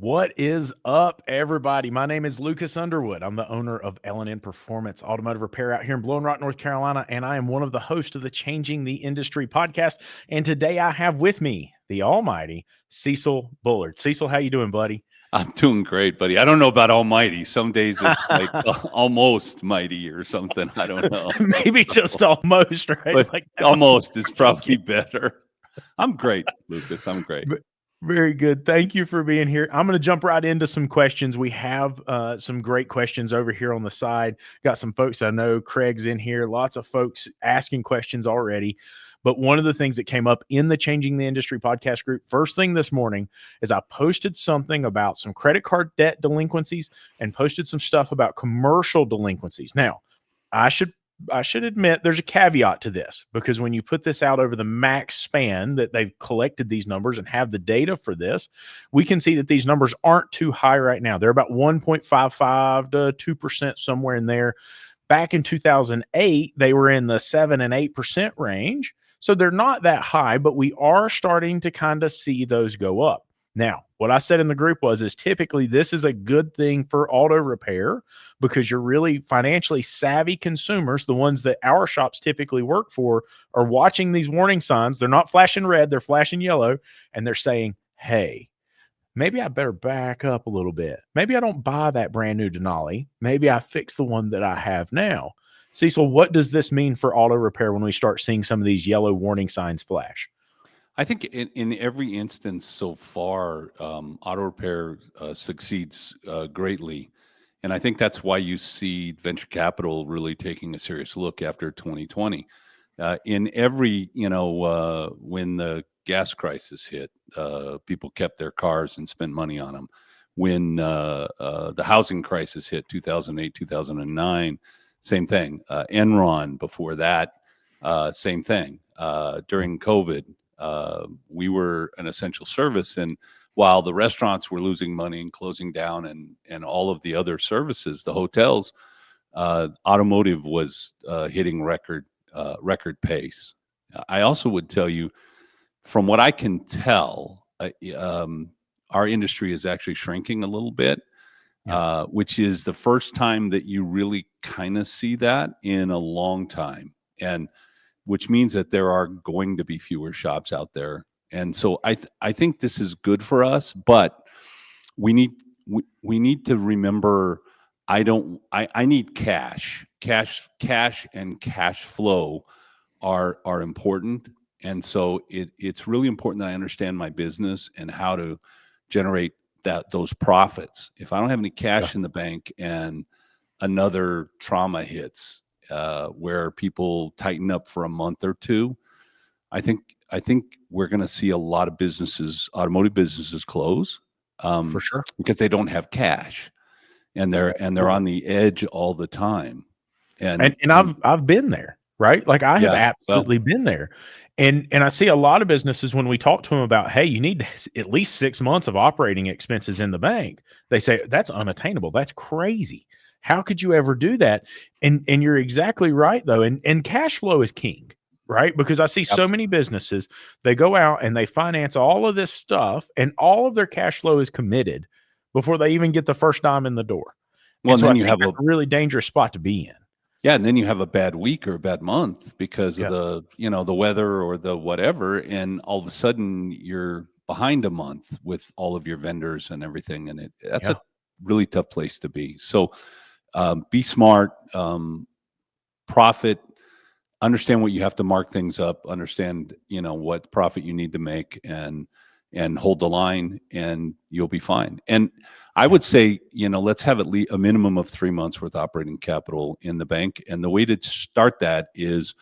What is up, everybody? My name is Lucas Underwood. I'm the owner of L&N Performance Automotive Repair out here in Blowing Rock, North Carolina, and I am one of the hosts of the Changing the Industry podcast. And today I have with me the almighty Cecil Bullard. Cecil, how you doing, buddy? I'm doing great, buddy. I don't know about almighty. Some days it's like almost mighty or something. I don't know. Maybe just almost, right? But Like almost is probably better. I'm great, Lucas. I'm great. Very good. Thank you for being here. I'm going to jump right into some questions. We have some great questions over here on the side. Got some folks I know. Craig's in here. Lots of folks asking questions already. But one of the things that came up in the Changing the Industry podcast group first thing this morning is I posted something about some credit card debt delinquencies and posted some stuff about commercial delinquencies. Now, I should admit there's a caveat to this, because when you put this out over the max span that they've collected these numbers and have the data for this, we can see that these numbers aren't too high right now. They're about 1.55 to 2%, somewhere in there. Back in 2008, they were in the 7 and 8% range. So they're not that high, but we are starting to kind of see those go up. Now, what I said in the group is typically this is a good thing for auto repair, because you're really financially savvy consumers, the ones that our shops typically work for, are watching these warning signs. They're not flashing red, they're flashing yellow, and they're saying, hey, maybe I better back up a little bit. Maybe I don't buy that brand new Denali. Maybe I fix the one that I have now. Cecil, what does this mean for auto repair when we start seeing some of these yellow warning signs flash? I think in every instance so far, auto repair succeeds greatly. And I think that's why you see venture capital really taking a serious look after 2020. In every, when the gas crisis hit, people kept their cars and spent money on them. When the housing crisis hit, 2008, 2009, same thing. Enron before that, same thing. During COVID, we were an essential service, and while the restaurants were losing money and closing down, and all of the other services, the hotels, automotive was hitting record pace. I also would tell you, from what I can tell, our industry is actually shrinking a little bit, which is the first time that you really kind of see that in a long time, and which means that there are going to be fewer shops out there. And so I think this is good for us, but we need to remember, I need cash and cash flow are important. And so it's really important that I understand my business and how to generate those profits. If I don't have any cash in the bank and another trauma hits, where people tighten up for a month or two, I think we're going to see a lot of businesses, automotive businesses, close for sure, because they don't have cash, and they're on the edge all the time. And I've been there, right? Like I have absolutely been there. And I see a lot of businesses, when we talk to them about, hey, you need at least 6 months of operating expenses in the bank, they say that's unattainable. That's crazy. How could you ever do that? And you're exactly right, though. And cash flow is king, right? Because I see so many businesses, they go out and they finance all of this stuff, and all of their cash flow is committed before they even get the first dime in the door. Well, and so then you have a really dangerous spot to be in. Yeah, and then you have a bad week or a bad month because of the weather or the whatever, and all of a sudden you're behind a month with all of your vendors and everything, and that's a really tough place to be. So be smart, profit, understand what you have to mark things up, understand what profit you need to make, and hold the line, and you'll be fine. And I would say, let's have at least a minimum of 3 months worth of operating capital in the bank. And the way to start that is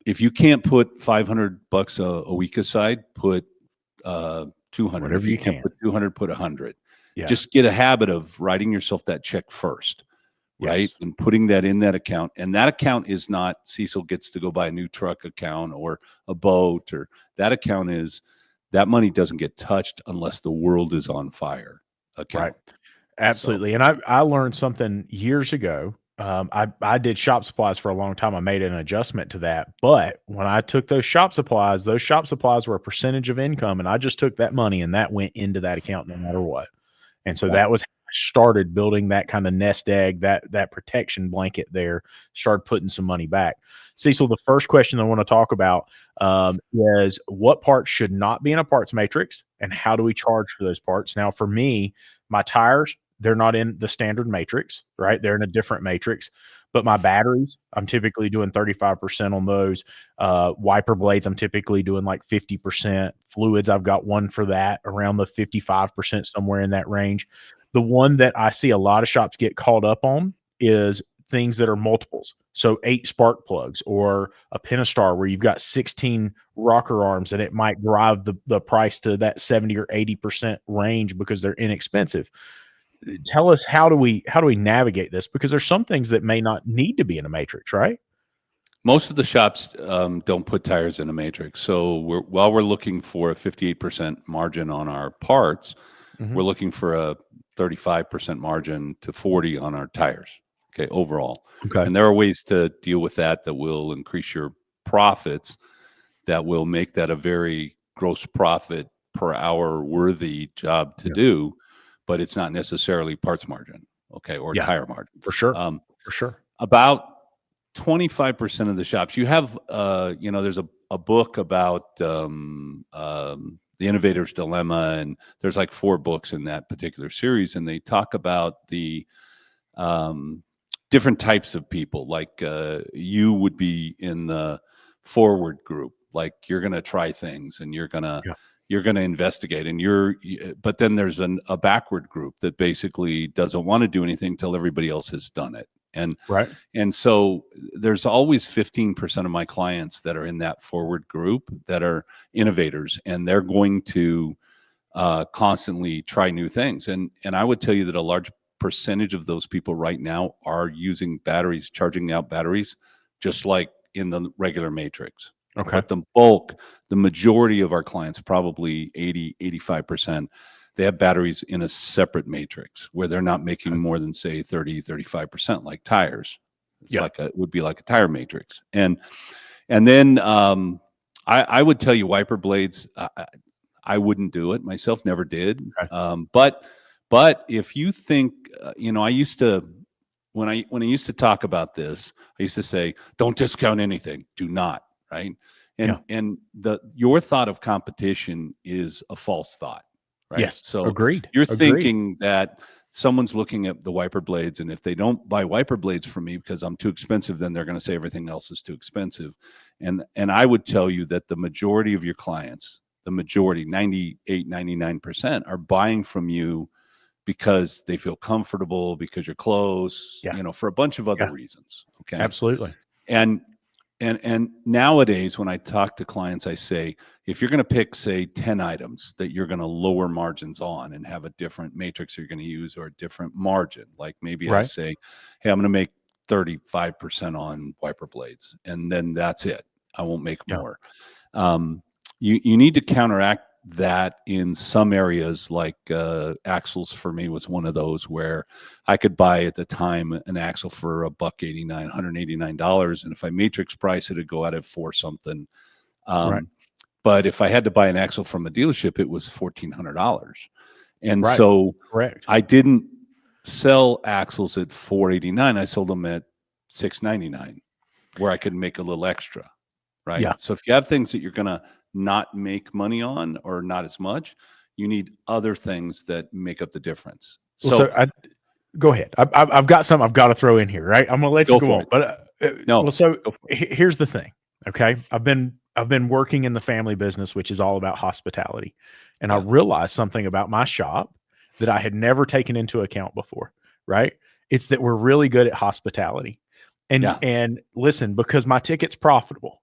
if you can't put $500 a week aside, put 200. Whatever if you can't put 200, put 100. Just get a habit of writing yourself that check first, right? And putting that in that account. And that account is not Cecil gets to go buy a new truck account or a boat, or that account is, that money doesn't get touched unless the world is on fire account. Right. Absolutely. So, and I learned something years ago I did shop supplies for a long time. I made an adjustment to that. But when I took those shop supplies were a percentage of income, and I just took that money and that went into that account no matter what. And so Yeah. that was how I started building that kind of nest egg, that protection blanket there, started putting some money back. Cecil, the first question I want to talk about is what parts should not be in a parts matrix and how do we charge for those parts? Now, for me, my tires, they're not in the standard matrix, right? They're in a different matrix. But my batteries, I'm typically doing 35% on those. Wiper blades, I'm typically doing like 50%. Fluids, I've got one for that around the 55%, somewhere in that range. The one that I see a lot of shops get caught up on is things that are multiples. So 8 spark plugs or a Pentastar where you've got 16 rocker arms and it might drive the price to that 70 or 80% range because they're inexpensive. Tell us, how do we navigate this? Because there's some things that may not need to be in a matrix, right? Most of the shops don't put tires in a matrix. So while we're looking for a 58% margin on our parts, we're looking for a 35% margin to 40 on our tires. Okay, overall. Okay. And there are ways to deal with that will increase your profits, that will make that a very gross profit per hour worthy job to do, but it's not necessarily parts margin, okay, or tire margin. For sure. For sure. About 25% of the shops you have, there's a book about the innovator's dilemma, and there's like 4 books in that particular series, and they talk about the different types of people. Like you would be in the forward group, like you're going to try things and you're going to investigate, and but then there's a backward group that basically doesn't want to do anything till everybody else has done it. And so there's always 15% of my clients that are in that forward group that are innovators, and they're going to constantly try new things. And I would tell you that a large percentage of those people right now are using batteries, charging out batteries, just like in the regular matrix. Okay. But the majority of our clients, probably 80-85%, they have batteries in a separate matrix where they're not making more than, say, 30-35%, like tires. It's it would be like a tire matrix. And then I would tell you wiper blades, I wouldn't do it myself, never did. Okay. But if you think, I used to, when I used to talk about this, I used to say, don't discount anything. Do not, right? And your thought of competition is a false thought. Right? Yes. So agreed. You're thinking that someone's looking at the wiper blades, and if they don't buy wiper blades from me because I'm too expensive, then they're going to say everything else is too expensive. And I would tell you that the majority of your clients, the majority, 98-99%, are buying from you because they feel comfortable, because you're close, for a bunch of other reasons. Okay. Absolutely. And nowadays, when I talk to clients, I say, if you're going to pick, say, 10 items that you're going to lower margins on and have a different matrix you're going to use, or a different margin, like maybe I say, hey, I'm going to make 35% on wiper blades, and then that's it. I won't make more. You need to counteract that in some areas, like axles for me was one of those where I could buy at the time an axle for $189, $189, and if I matrix price it'd go out at $4 something. But if I had to buy an axle from a dealership, it was $1,400. And so I didn't sell axles at $489. I sold them at $699, where I could make a little extra. Right. Yeah. So if you have things that you're going to not make money on, or not as much, you need other things that make up the difference. So go ahead. I've got something I've got to throw in here, right? I'm going to let you go on. But here's the thing. Okay. I've been working in the family business, which is all about hospitality. And I realized something about my shop that I had never taken into account before, right? It's that we're really good at hospitality. And listen, because my ticket's profitable,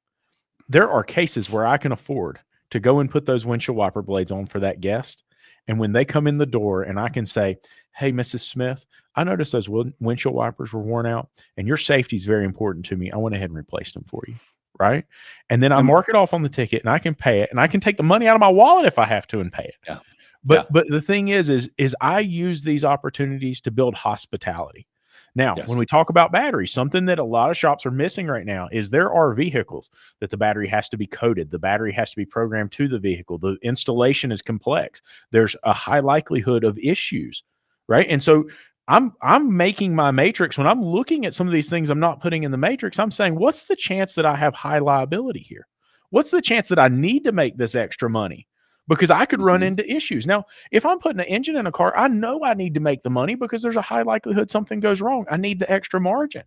there are cases where I can afford to go and put those windshield wiper blades on for that guest. And when they come in the door and I can say, hey, Mrs. Smith, I noticed those windshield wipers were worn out and your safety is very important to me. I went ahead and replaced them for you. Right. And then I mark it off on the ticket and I can pay it, and I can take the money out of my wallet if I have to and pay it. But the thing is I use these opportunities to build hospitality. Now, when Yes. we talk about batteries, something that a lot of shops are missing right now is there are vehicles that the battery has to be coded. The battery has to be programmed to the vehicle. The installation is complex. There's a high likelihood of issues, right? And so I'm making my matrix when I'm looking at some of these things I'm not putting in the matrix. I'm saying, what's the chance that I have high liability here? What's the chance that I need to make this extra money? Because I could run Mhm. into issues. Now, if I'm putting an engine in a car, I know I need to make the money because there's a high likelihood something goes wrong. I need the extra margin.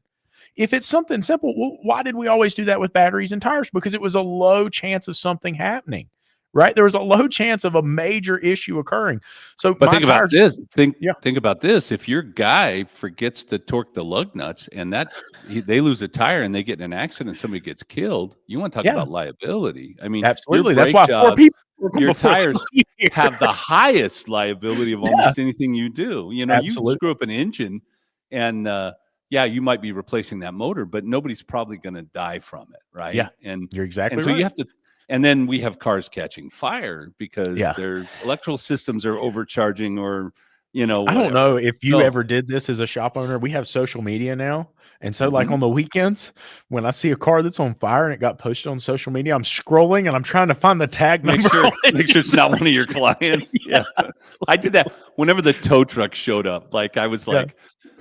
If it's something simple, well, why did we always do that with batteries and tires? Because it was a low chance of something happening, right? There was a low chance of a major issue occurring. So But my think about tires, this. yeah, Think about this. If your guy forgets to torque the lug nuts and they lose a tire and they get in an accident, somebody gets killed, you want to talk yeah, about liability. I mean, your absolutely. That's brake why four job, people working your before they tires leave here. have the highest liability of Yeah, almost anything you do. You know, you absolutely. screw up an engine and yeah, you might be replacing that motor, but nobody's probably going to die from it, Yeah, right? you're And exactly so you right. have to, and then we have cars catching fire because Yeah. their electrical systems are overcharging or, I don't whatever. know if you So ever did this as a shop owner. We have social media now. And so, like mhm, on the weekends, when I see a car that's on fire and it got posted on social media, I'm scrolling and I'm trying to find the tag number on it. make sure it's not one of your clients. Yeah. Yeah. I did that whenever the tow truck showed up. Like I was Yeah. like,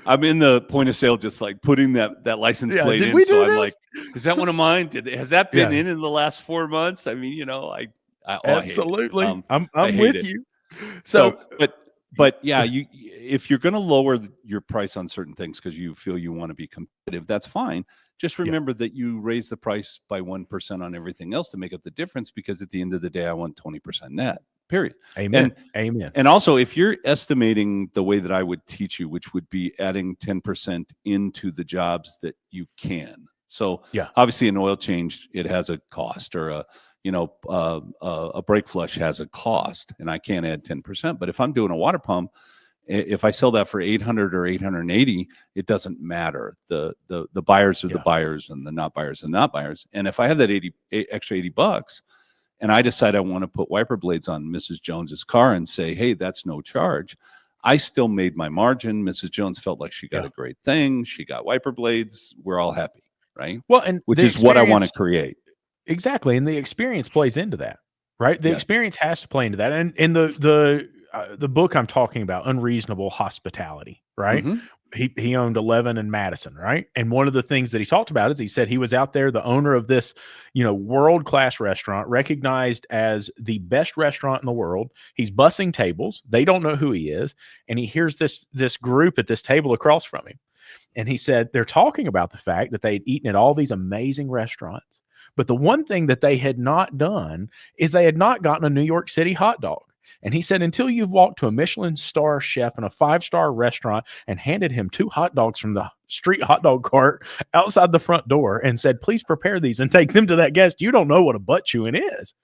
I'm in the point of sale, just like putting that license Yeah. plate Did in. we So do I'm this? like, is that one of mine? Has that been Yeah. in the last 4 months? I mean, I hate it. Absolutely. I I'm hate with it. you. So, So, but yeah, if you're going to lower your price on certain things because you feel you want to be competitive, that's fine. Just yeah. remember that you raise the price by 1% on everything else to make up the difference. Because at the end of the day, I want 20% net. Period. Amen. And Amen. and also, if you're estimating the way that I would teach you, which would be adding 10% into the jobs that you can. So Yeah. obviously, an oil change, it has a cost, or a brake flush has a cost, and I can't add 10%. But if I'm doing a water pump, if I sell that for 800 or 880, it doesn't matter. The buyers are the Yeah. buyers, and the not buyers are not buyers. And if I have that extra $80, and I decide I want to put wiper blades on Mrs. Jones's car and say, hey, that's no charge, I still made my margin. Mrs. Jones felt like she got Yeah. a great thing. She got wiper blades. We're all happy, right? Well, and Which the is what I want to experience, create. exactly. And the experience plays into that, right? The Yes. experience has to play into that. And in the book I'm talking about, Unreasonable Hospitality, right? Hmm. He owned 11 in Madison, right? And one of the things that he talked about is he said he was out there, the owner of this, world-class restaurant, recognized as the best restaurant in the world. He's bussing tables. They don't know who he is. And he hears this group at this table across from him. And he said they're talking about the fact that they had eaten at all these amazing restaurants. But the one thing that they had not done is they had not gotten a New York City hot dog. And he said, until you've walked to a Michelin star chef in a 5-star restaurant and handed him 2 hot dogs from the street hot dog cart outside the front door and said, please prepare these and take them to that guest, you don't know what a butt chewing is.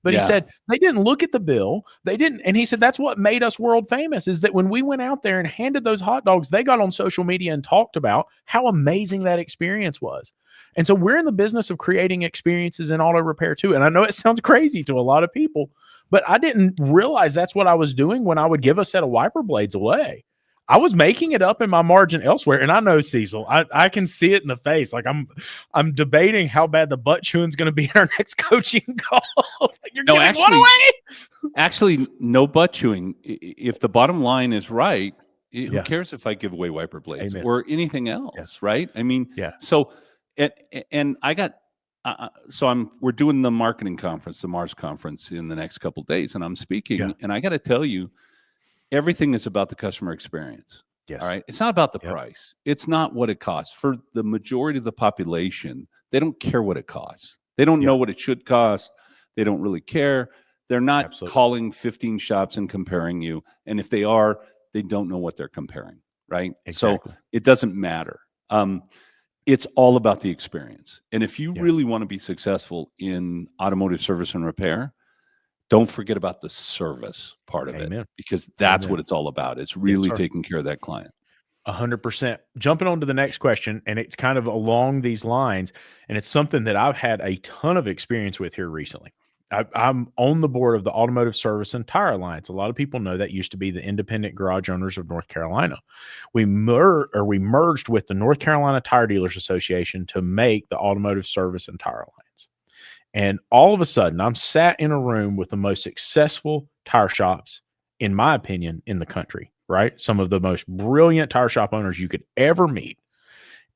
But he Yeah. said they didn't look at the bill. They didn't. And he said that's what made us world famous is that when we went out there and handed those hot dogs, they got on social media and talked about how amazing that experience was. And so we're in the business of creating experiences in auto repair too. And I know it sounds crazy to a lot of people, but I didn't realize that's what I was doing when I would give a set of wiper blades away. I was making it up in my margin elsewhere. And I know, Cecil, I can see it in the face. Like I'm debating how bad the butt chewing is going to be in our next coaching call. Like, you're No, giving one away. actually, no butt chewing. If the bottom line is right, who Yeah. cares if I give away wiper blades Amen. or anything Yeah. else, right? I mean, Yeah. so, and I got, we're doing the marketing conference, the Mars conference in the next couple of days, and I'm speaking, Yeah. and I got to tell you, everything is about the customer experience. Yes. All right. It's not about the Yep. price. It's not what it costs. For the majority of the population, they don't care what it costs. They don't Yeah. know what it should cost. They don't really care. They're not Absolutely. calling 15 shops and comparing you. And if they are, they don't know what they're comparing. Right. Exactly. So it doesn't matter. It's all about the experience. And if you Yeah. really want to be successful in automotive service and repair, don't forget about the service part of Amen. it, because that's Amen. what it's all about. It's really sir. taking care of that client. 100%. Jumping on to the next question, and it's kind of along these lines, and it's something that I've had a ton of experience with here recently. I'm on the board of the Automotive Service and Tire Alliance. A lot of people know that used to be the Independent Garage Owners of North Carolina. We merged with the North Carolina Tire Dealers Association to make the Automotive Service and Tire Alliance. And all of a sudden, I'm sat in a room with the most successful tire shops, in my opinion, in the country, right? Some of the most brilliant tire shop owners you could ever meet.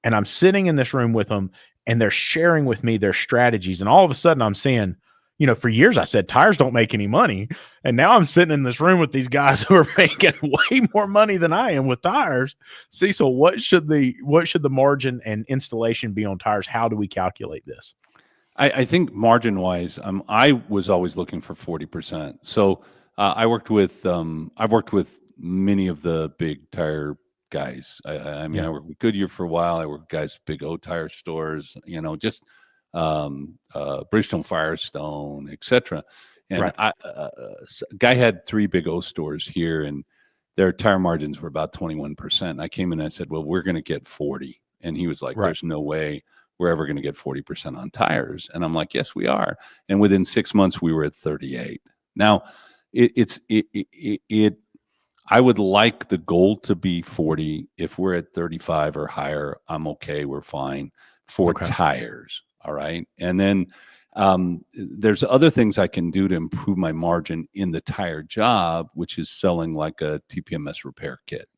And I'm sitting in this room with them, and they're sharing with me their strategies. And all of a sudden, I'm seeing, for years I said tires don't make any money. And now I'm sitting in this room with these guys who are making way more money than I am with tires. Cecil, what should the margin and installation be on tires? How do we calculate this? I think margin wise, I was always looking for 40%. So I've worked with many of the big tire guys. I worked with Goodyear for a while. I worked with guys, big O tire stores, just Bridgestone, Firestone, etc. And Right. a guy had 3 big O stores here, and their tire margins were about 21%. I came in and I said, well, we're going to get 40. And he was like, Right. there's no way we're ever going to get 40% on tires. And I'm like, yes, we are. And within 6 months, we were at 38. Now, I would like the goal to be 40. If we're at 35 or higher, I'm okay. We're fine for tires. All right. And then there's other things I can do to improve my margin in the tire job, which is selling like a TPMS repair kit.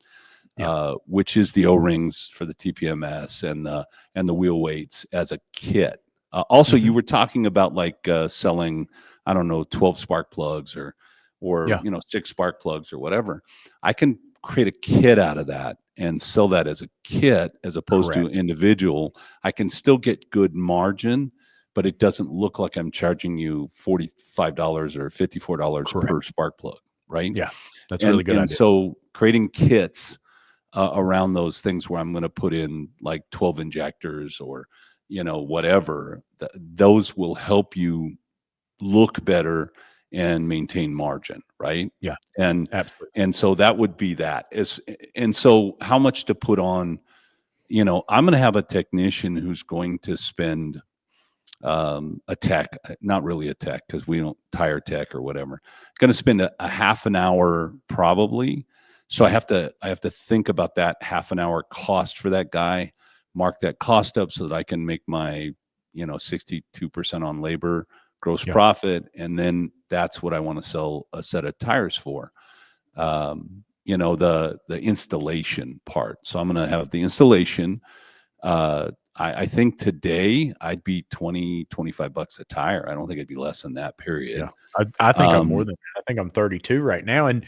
Which is the O-rings for the TPMS and the wheel weights as a kit. Also, you were talking about like selling, I don't know, 12 spark plugs or 6 spark plugs or whatever. I can create a kit out of that and sell that as a kit as opposed to individual. I can still get good margin, but it doesn't look like I'm charging you $45 or $54 per spark plug, right? Yeah, that's really good. And so creating kits around those things where I'm going to put in like 12 injectors or, whatever, those will help you look better and maintain margin. Right. Yeah. And absolutely. And so that would be that and so how much to put on, I'm going to have a technician who's going to spend a tech, not really a tech, because we don't tire tech or whatever, going to spend a half an hour probably. So I have to think about that half an hour cost for that guy, mark that cost up so that I can make my, 62% on labor gross profit. And then that's what I want to sell a set of tires for. The installation part. So I'm going to have the installation. I think today I'd be $20-$25 a tire. I don't think it'd be less than that, period. Yeah. I think I'm more than that. I think I'm 32 right now. And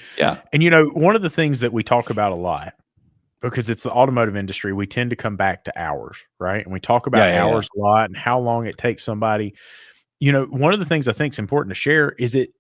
one of the things that we talk about a lot, because it's the automotive industry, we tend to come back to hours, right? And we talk about hours a lot and how long it takes somebody. One of the things I think is important to share is it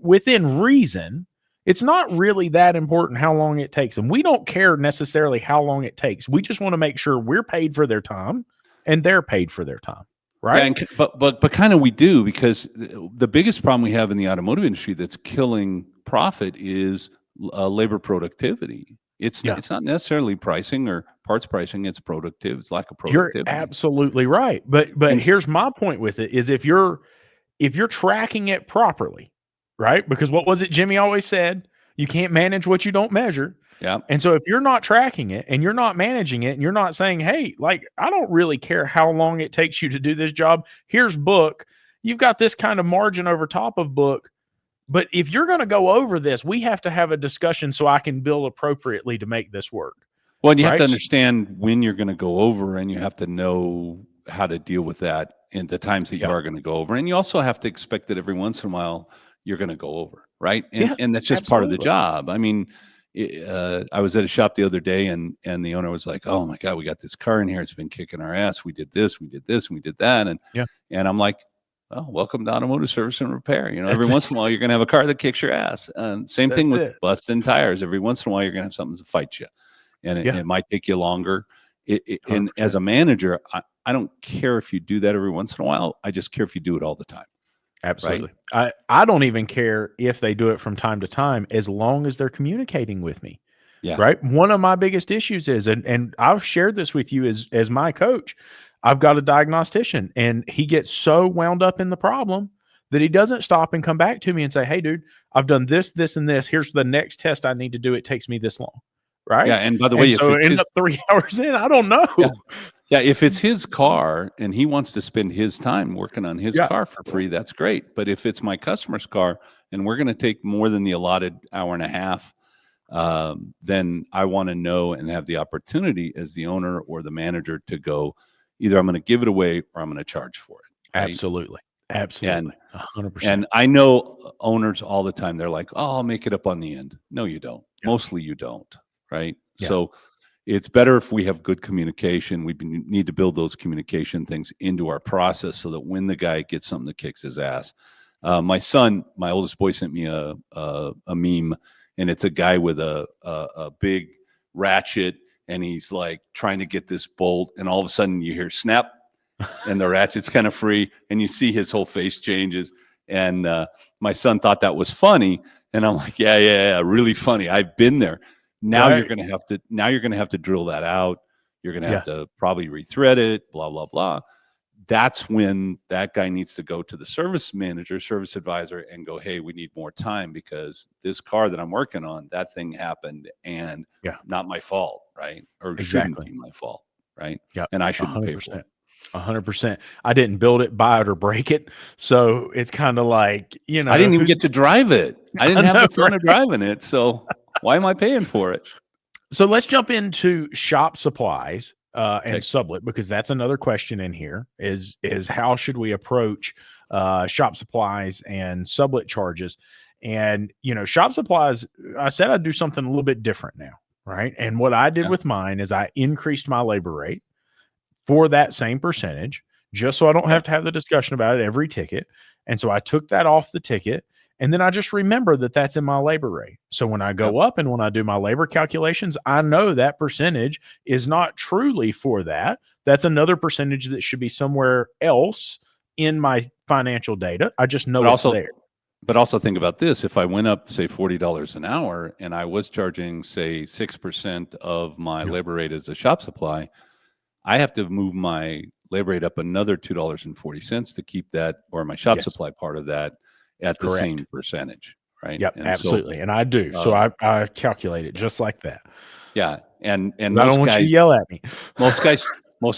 within reason. It's not really that important how long it takes. And we don't care necessarily how long it takes. We just want to make sure we're paid for their time and they're paid for their time. Right. Yeah, but kind of we do, because the biggest problem we have in the automotive industry that's killing profit is labor productivity. It's not necessarily pricing or parts pricing. It's productive. It's lack of productivity. You're absolutely right. But here's my point with it is if you're tracking it properly, right? Because what was it Jimmy always said? You can't manage what you don't measure. Yeah. And so if you're not tracking it and you're not managing it and you're not saying, hey, like, I don't really care how long it takes you to do this job. Here's book. You've got this kind of margin over top of book. But if you're going to go over this, we have to have a discussion so I can bill appropriately to make this work. Well, and you have to understand when you're going to go over, and you have to know how to deal with that in the times that you are going to go over. And you also have to expect that every once in a while you're going to go over, right? And that's just part of the job. I mean, I was at a shop the other day, and the owner was like, "Oh my God, we got this car in here. It's been kicking our ass. We did this, and we did that." And I'm like, "Oh, welcome to automotive service and repair. Every once in a while you're going to have a car that kicks your ass. Same thing with busting tires. Every once in a while you're going to have something to fight you, and it might take you longer. And as a manager, I don't care if you do that every once in a while. I just care if you do it all the time. Absolutely. Right? I don't even care if they do it from time to time, as long as they're communicating with me. Yeah. Right. One of my biggest issues is, and I've shared this with you as my coach, I've got a diagnostician and he gets so wound up in the problem that he doesn't stop and come back to me and say, hey, dude, I've done this, this, and this. Here's the next test I need to do. It takes me this long. Right. Yeah. And by the And way, if so it it's ended his, up 3 hours in. I don't know. yeah, yeah, if it's his car and he wants to spend his time working on his Yeah. car for free, that's great. But if it's my customer's car and we're going to take more than the allotted hour and a half, then I want to know and have the opportunity as the owner or the manager to go, either I'm going to give it away or I'm going to charge for it. Right. Absolutely. And Absolutely. 100%. and I know owners all the time, they're like, oh, I'll make it up on the end. No, you don't. Yeah. Mostly you don't. Right. Yeah. So it's better if we have good communication. We need to build those communication things into our process so that when the guy gets something that kicks his ass. My son, my oldest boy, sent me a meme, and it's a guy with a big ratchet, and he's like trying to get this bolt, and all of a sudden you hear snap, and the ratchet's kind of free, and you see his whole face changes. And my son thought that was funny, and I'm like, yeah, really funny. I've been there. Now Right. you're going to have to drill that out. You're going to have Yeah. to probably rethread it, blah, blah, blah. That's when that guy needs to go to the service manager, service advisor, and go, hey, we need more time because this car that I'm working on, that thing happened and Yeah. not my fault, right? Or Exactly. shouldn't be my fault, right? Yeah. And I shouldn't pay for 100%. it. 100%. I didn't build it, buy it, or break it. So it's kind of like, I didn't even get to drive it. I didn't have the fun of driving it. So why am I paying for it? So let's jump into shop supplies and Okay. sublet, because that's another question in here is how should we approach shop supplies and sublet charges? And, shop supplies, I said I'd do something a little bit different now, right? And what I did Yeah. with mine is I increased my labor rate for that same percentage, just so I don't have to have the discussion about it every ticket. And so I took that off the ticket, and then I just remember that that's in my labor rate. So when I go up and when I do my labor calculations, I know that percentage is not truly for that. That's another percentage that should be somewhere else in my financial data. I just know it's there. But also think about this. If I went up, say, $40 an hour and I was charging, say, 6% of my labor rate as a shop supply, I have to move my labor rate up another $2.40 to keep that, or my shop supply part of that, at the same percentage, right? Yep, And absolutely. And I do. So I calculate it just like that. Yeah. And I don't want you to yell at me. most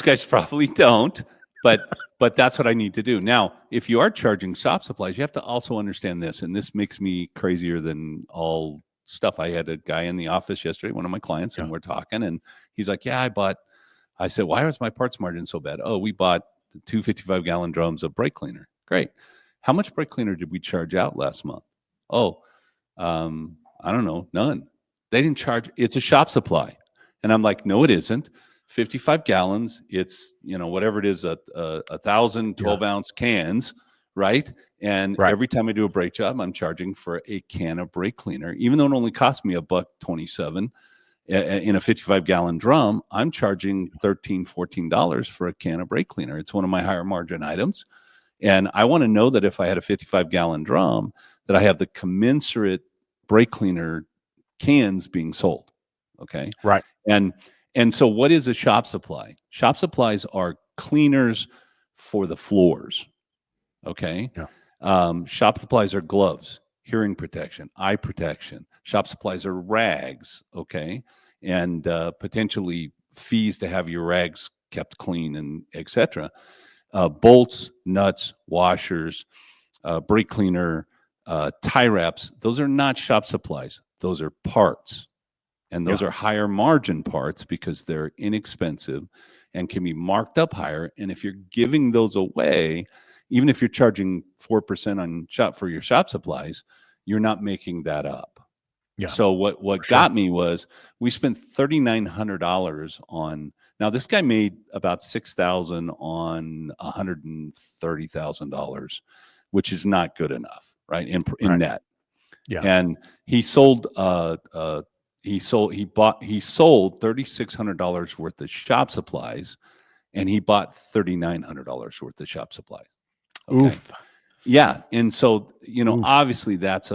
guys probably don't, but that's what I need to do. Now, if you are charging shop supplies, you have to also understand this, and this makes me crazier than all stuff. I had a guy in the office yesterday, one of my clients, and we're talking, and he's like, yeah, I said, why was my parts margin so bad? Oh, we bought 2 55-gallon drums of brake cleaner. Great. How much brake cleaner did we charge out last month? Oh, I don't know, none. They didn't charge. It's a shop supply. And I'm like, no, it isn't. 55 gallons. It's, whatever it is, a 1,000 12-ounce cans, right? And every time I do a brake job, I'm charging for a can of brake cleaner, even though it only cost me $1.27. In a 55-gallon drum, I'm charging $13, $14 for a can of brake cleaner. It's one of my higher margin items. And I want to know that if I had a 55-gallon drum, that I have the commensurate brake cleaner cans being sold. Okay. Right. And so what is a shop supply? Shop supplies are cleaners for the floors. Okay. Yeah. Shop supplies are gloves, hearing protection, eye protection. Shop supplies are rags. Okay. And potentially fees to have your rags kept clean, and etc. Bolts, nuts, washers, brake cleaner, tie wraps. Those are not shop supplies. Those are parts. And those are higher margin parts because they're inexpensive and can be marked up higher. And if you're giving those away, even if you're charging 4% on for your shop supplies, you're not making that up. Yeah. So what got me was we spent $3,900 on. Now this guy made about $6,000 on $130,000, which is not good enough, right? In net. Yeah. And he sold $3,600 worth of shop supplies, and he bought $3,900 worth of shop supplies. Okay. Oof. Yeah. And so, obviously that's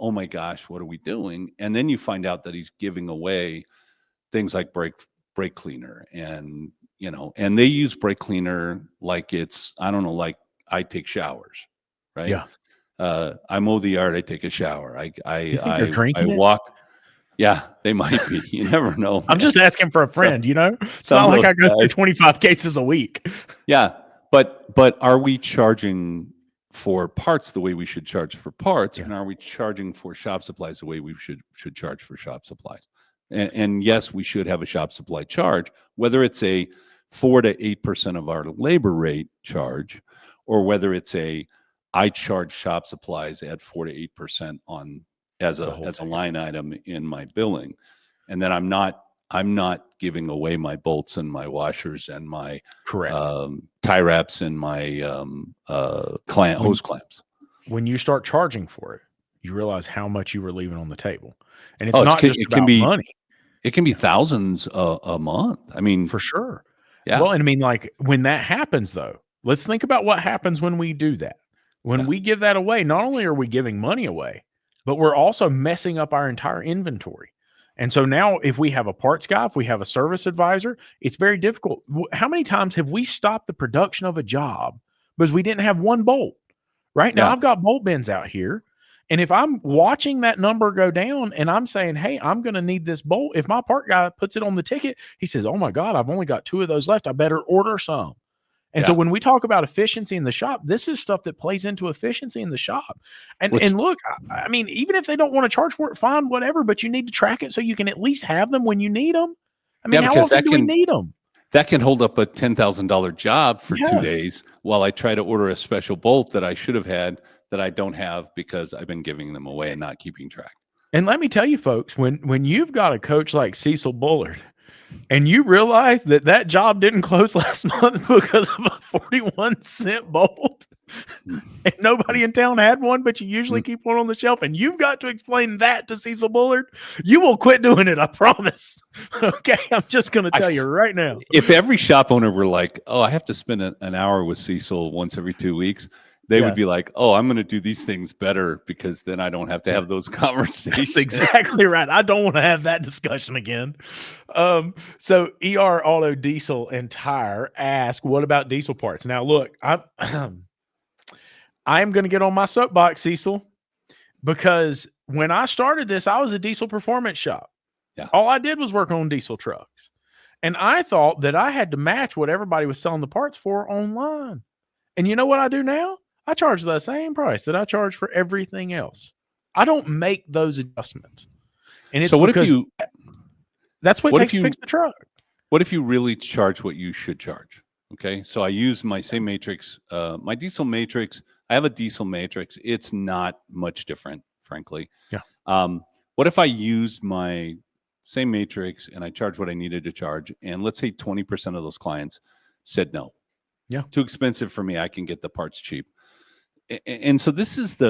oh my gosh, what are we doing? And then you find out that he's giving away things like brake cleaner, and, and they use brake cleaner like it's, I don't know, like I take showers, right? Yeah. I mow the yard, I take a shower, You think they're I drinking it? walk. Yeah, they might be. You never know, I'm man. just asking for a So, friend, you know? It's some not of like I those go through guys. 25 cases a week. Yeah, but are we charging for parts the way we should charge for parts, Yeah. and are we charging for shop supplies the way we should charge for shop supplies? And yes, we should have a shop supply charge, whether it's a 4 to 8% of our labor rate charge, or whether it's I charge shop supplies at 4 to 8% on as The a whole thing. line item in my billing, and then I'm not giving away my bolts and my washers and my Correct. tie wraps and my hose clamps. When you start charging for it, you realize how much you were leaving on the table. And it's Oh, not just it about money. It can be thousands a month. I mean, For sure. yeah. Well, and I mean, like when that happens, though, let's think about what happens when we do that. When Yeah. we give that away, not only are we giving money away, but we're also messing up our entire inventory. And so now, if we have a parts guy, if we have a service advisor, it's very difficult. How many times have we stopped the production of a job because we didn't have one bolt? Right now, Yeah. I've got bolt bins out here. And if I'm watching that number go down and I'm saying, hey, I'm going to need this bolt, if my part guy puts it on the ticket, he says, oh my God, I've only got 2 of those left. I better order some. And so Yeah. when we talk about efficiency in the shop, this is stuff that plays into efficiency in the shop. And look, I mean, even if they don't want to charge for it, fine, whatever, but you need to track it so you can at least have them when you need them. I mean, Yeah, how because often do we need them? that can hold up a $10,000 job for Yeah. 2 days while I try to order a special bolt that I should have had that I don't have because I've been giving them away and not keeping track. And let me tell you, folks, when you've got a coach like Cecil Bullard, and you realize that that job didn't close last month because of a 41-cent bolt, and nobody in town had one, but you usually keep one on the shelf, and you've got to explain that to Cecil Bullard, you will quit doing it, I promise. Okay, I'm just going to tell you right now. If every shop owner were like, oh, I have to spend an hour with Cecil once every 2 weeks, they would be like, oh, I'm going to do these things better because then I don't have to have those conversations. That's exactly right. I don't want to have that discussion again. So ER Auto Diesel and Tire ask, what about diesel parts? Now, look, I'm going to get on my soapbox, Cecil, because when I started this, I was a diesel performance shop. Yeah. All I did was work on diesel trucks. And I thought that I had to match what everybody was selling the parts for online. And you know what I do now? I charge the same price that I charge for everything else. I don't make those adjustments. And it's so what because if you that's what it takes to fix the truck. What if you really charge what you should charge? Okay. So I use my same matrix, my diesel matrix. I have a diesel matrix. It's not much different, frankly. Yeah. What if I used my same matrix and I charged what I needed to charge? And let's say 20% of those clients said no. Yeah. Too expensive for me. I can get the parts cheap. And so this is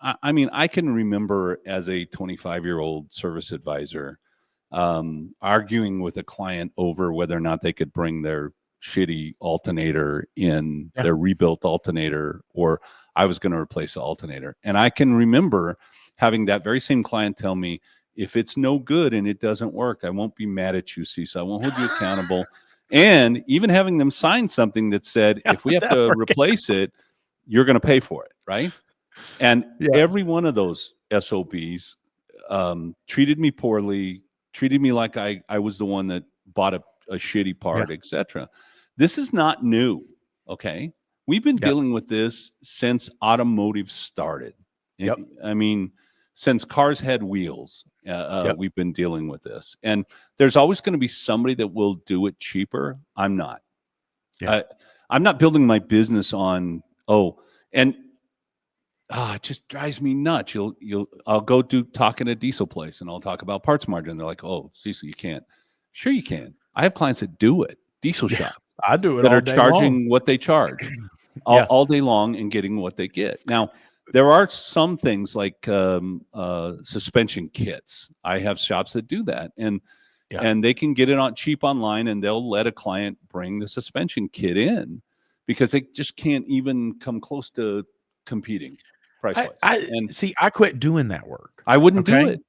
I mean, I can remember as a 25-year-old service advisor arguing with a client over whether or not they could bring their shitty alternator in, their rebuilt alternator, or I was going to replace the alternator. And I can remember having that very same client tell me, if it's no good and it doesn't work, I won't be mad at you, Cecil. I won't hold you accountable. And even having them sign something that said, if we have to replace it, you're going to pay for it, right? And every one of those SOBs treated me poorly, treated me like I was the one that bought a shitty part, etc. This is not new, okay? We've been dealing with this since automotive started. I mean, since cars had wheels, we've been dealing with this. And there's always going to be somebody that will do it cheaper. I'm not. I'm not building my business on, it just drives me nuts. I'll go talk in a diesel place and I'll talk about parts margin. They're like, oh, Cecil, you can't. Sure you can. I have clients that do it. Diesel shop. I do it that all are day charging long. what they charge all day long and getting what they get. Now, there are some things like suspension kits. I have shops that do that, and they can get it on cheap online, and they'll let a client bring the suspension kit in because they just can't even come close to competing price-wise. I quit doing that work. I wouldn't do it.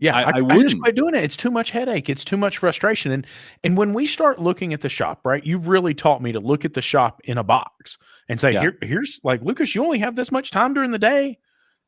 Yeah, I I just wouldn't. quit doing it. It's too much headache. It's too much frustration. And when we start looking at the shop, right? You've really taught me to look at the shop in a box and say, Yeah. here's like, Lucas, you only have this much time during the day.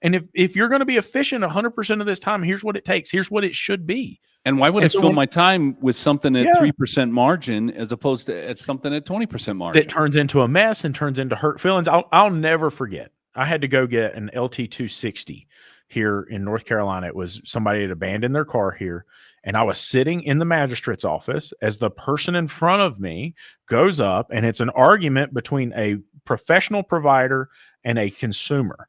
And if you're going to be efficient 100% of this time, here's what it takes. Here's what it should be. And why would I And so fill my time with something at yeah, 3% margin as opposed to at something at 20% margin? that turns into a mess and turns into hurt feelings. I'll never forget. I had to go get an LT 260 here in North Carolina. It was somebody had abandoned their car here. And I was sitting in the magistrate's office as the person in front of me goes up, and it's an argument between a professional provider and a consumer.